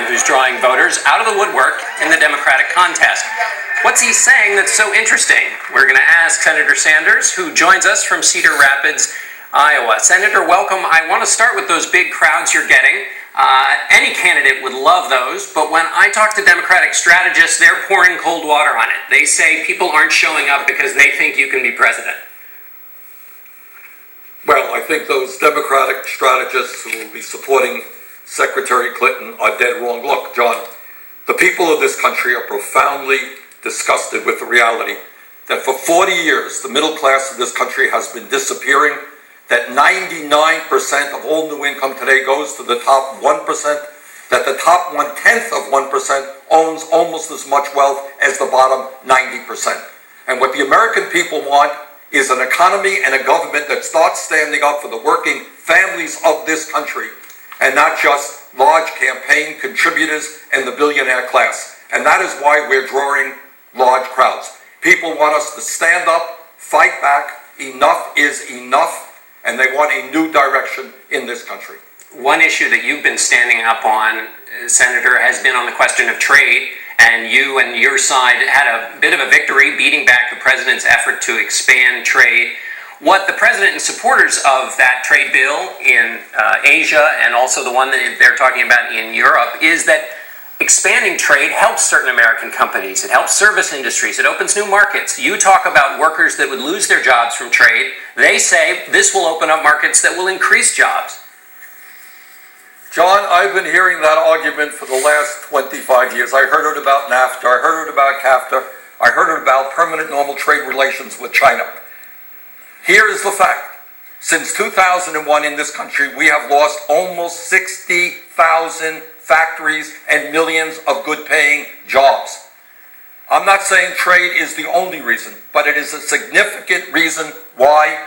man who's drawing voters out of the woodwork in the Democratic contest. What's he saying that's so interesting? We're going to ask Senator Sanders, who joins us from Cedar Rapids, Iowa. Senator, welcome. I want to start with those big crowds you're getting. Any candidate would love those, but when I talk to Democratic strategists, they're pouring cold water on it. They say people aren't showing up because they think you can be president. Well, I think those Democratic strategists who will be supporting Secretary Clinton are dead wrong. Look, John, the people of this country are profoundly disgusted with the reality that for 40 years, the middle class of this country has been disappearing, that 99% of all new income today goes to the top 1%, that the top 1/10 of 1% owns almost as much wealth as the bottom 90%. And what the American people want is an economy and a government that starts standing up for the working families of this country and not just large campaign contributors and the billionaire class. And that is why we're drawing large crowds. People want us to stand up, fight back. Enough is enough, and they want a new direction in this country. One issue that you've been standing up on, Senator, has been on the question of trade, and you and your side had a bit of a victory beating back the president's effort to expand trade. What the president and supporters of that trade bill in Asia, and also the one that they're talking about in Europe, is that expanding trade helps certain American companies. It helps service industries. It opens new markets. You talk about workers that would lose their jobs from trade. They say this will open up markets that will increase jobs. John, I've been hearing that argument for the last 25 years. I heard it about NAFTA. I heard it about CAFTA. I heard it about permanent normal trade relations with China. Here is the fact. Since 2001 in this country, we have lost almost 60,000 factories and millions of good-paying jobs. I'm not saying trade is the only reason, but it is a significant reason why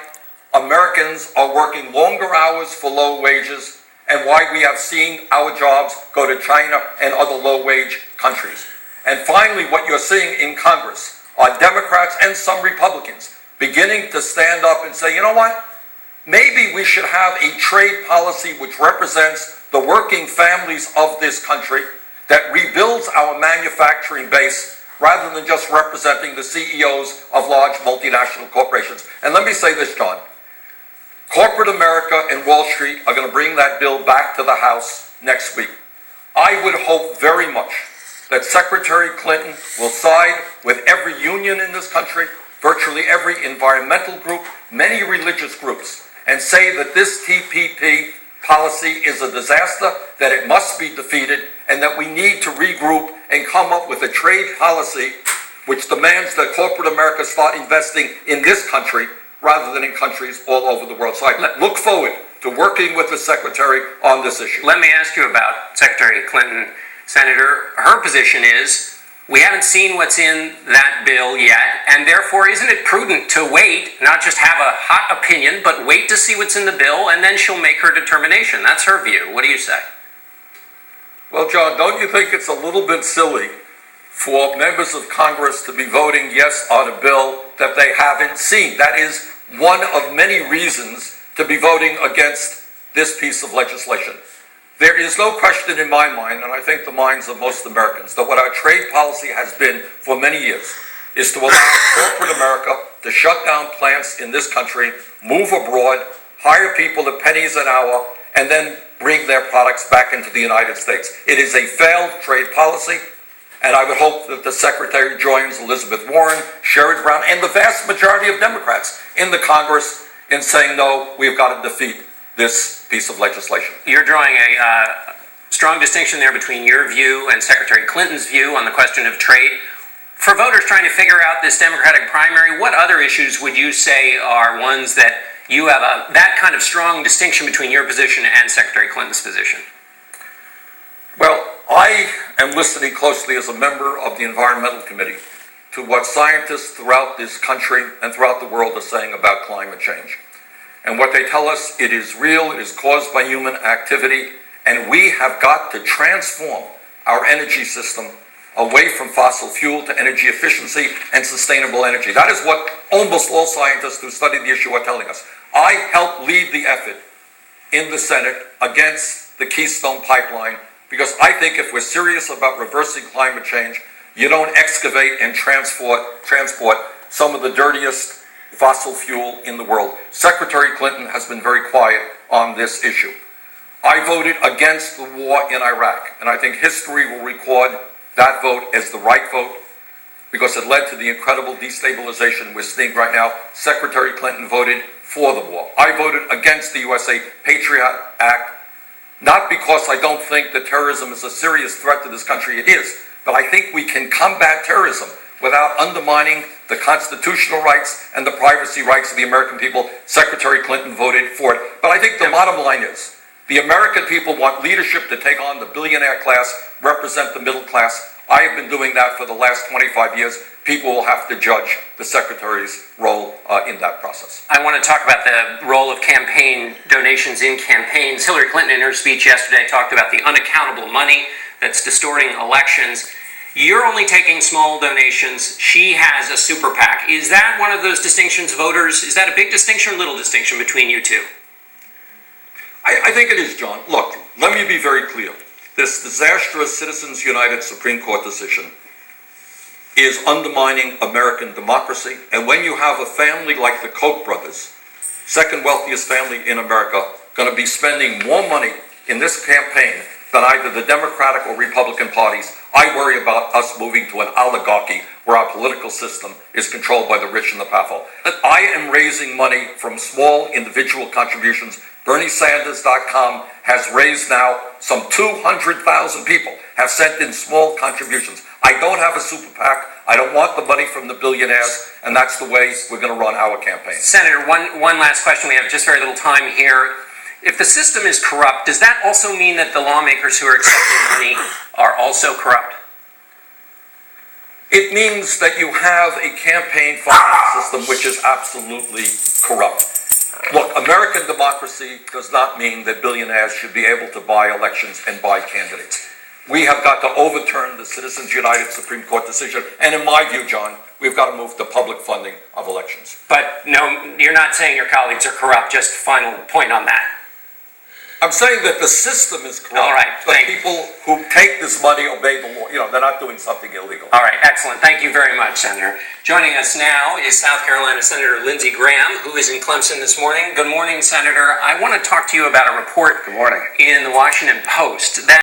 Americans are working longer hours for low wages and why we have seen our jobs go to China and other low-wage countries. And finally, what you're seeing in Congress are Democrats and some Republicans beginning to stand up and say, you know what? Maybe we should have a trade policy which represents the working families of this country, that rebuilds our manufacturing base rather than just representing the CEOs of large multinational corporations. And let me say this, John. Corporate America and Wall Street are going to bring that bill back to the House next week. I would hope very much that Secretary Clinton will side with every union in this country, virtually every environmental group, many religious groups, and say that this TPP policy is a disaster, that it must be defeated, and that we need to regroup and come up with a trade policy which demands that corporate America start investing in this country rather than in countries all over the world. So I look forward to working with the Secretary on this issue. Let me ask you about Secretary Clinton, Senator. Her position is, we haven't seen what's in that bill yet, and therefore isn't it prudent to wait, not just have a hot opinion, but wait to see what's in the bill, and then she'll make her determination. That's her view. What do you say? Well, John, don't you think it's a little bit silly for members of Congress to be voting yes on a bill that they haven't seen? That is one of many reasons to be voting against this piece of legislation. There is no question in my mind, and I think the minds of most Americans, that what our trade policy has been for many years is to allow corporate America to shut down plants in this country, move abroad, hire people at pennies an hour, and then bring their products back into the United States. It is a failed trade policy, and I would hope that the Secretary joins Elizabeth Warren, Sherrod Brown, and the vast majority of Democrats in the Congress in saying, no, we've got to defeat this piece of legislation. You're drawing a strong distinction there between your view and Secretary Clinton's view on the question of trade. For voters trying to figure out this Democratic primary, what other issues would you say are ones that you have that kind of strong distinction between your position and Secretary Clinton's position? Well, I am listening closely as a member of the Environmental Committee to what scientists throughout this country and throughout the world are saying about climate change. And what they tell us, it is real, it is caused by human activity, and we have got to transform our energy system away from fossil fuel to energy efficiency and sustainable energy. That is what almost all scientists who study the issue are telling us. I helped lead the effort in the Senate against the Keystone Pipeline Because I think if we're serious about reversing climate change, you don't excavate and transport some of the dirtiest fossil fuel in the world. Secretary Clinton has been very quiet on this issue. I voted against the war in Iraq, and I think history will record that vote as the right vote because it led to the incredible destabilization we're seeing right now. Secretary Clinton voted for the war. I voted against the USA Patriot Act, not because I don't think that terrorism is a serious threat to this country, it is, but I think we can combat terrorism without undermining the constitutional rights and the privacy rights of the American people. Secretary Clinton voted for it. But I think the bottom line is, the American people want leadership to take on the billionaire class, represent the middle class. I have been doing that for the last 25 years. People will have to judge the Secretary's role in that process. I want to talk about the role of campaign donations in campaigns. Hillary Clinton, in her speech yesterday, talked about the unaccountable money that's distorting elections. You're only taking small donations. She has a super PAC. Is that one of those distinctions voters? Is that a big distinction or little distinction between you two? I think it is, John. Look, let me be very clear. This disastrous Citizens United Supreme Court decision is undermining American democracy. And when you have a family like the Koch brothers, second wealthiest family in America, going to be spending more money in this campaign than either the Democratic or Republican parties, I worry about us moving to an oligarchy where our political system is controlled by the rich and the powerful. I am raising money from small individual contributions. BernieSanders.com has raised now some 200,000 people have sent in small contributions. I don't have a super PAC. I don't want the money from the billionaires, and that's the way we're going to run our campaign. Senator, one last question. We have just very little time here. If the system is corrupt, does that also mean that the lawmakers who are accepting money are also corrupt? It means that you have a campaign finance system which is absolutely corrupt. Look, American democracy does not mean that billionaires should be able to buy elections and buy candidates. We have got to overturn the Citizens United Supreme Court decision, and in my view, John, we've got to move to public funding of elections. But no, you're not saying your colleagues are corrupt. Just final point on that. I'm saying that the system is corrupt. All right, but people who take this money obey the law. You know, they're not doing something illegal. All right, excellent. Thank you very much, Senator. Joining us now is South Carolina Senator Lindsey Graham, who is in Clemson this morning. Good morning, Senator. I want to talk to you about a report Good morning. in the Washington Post that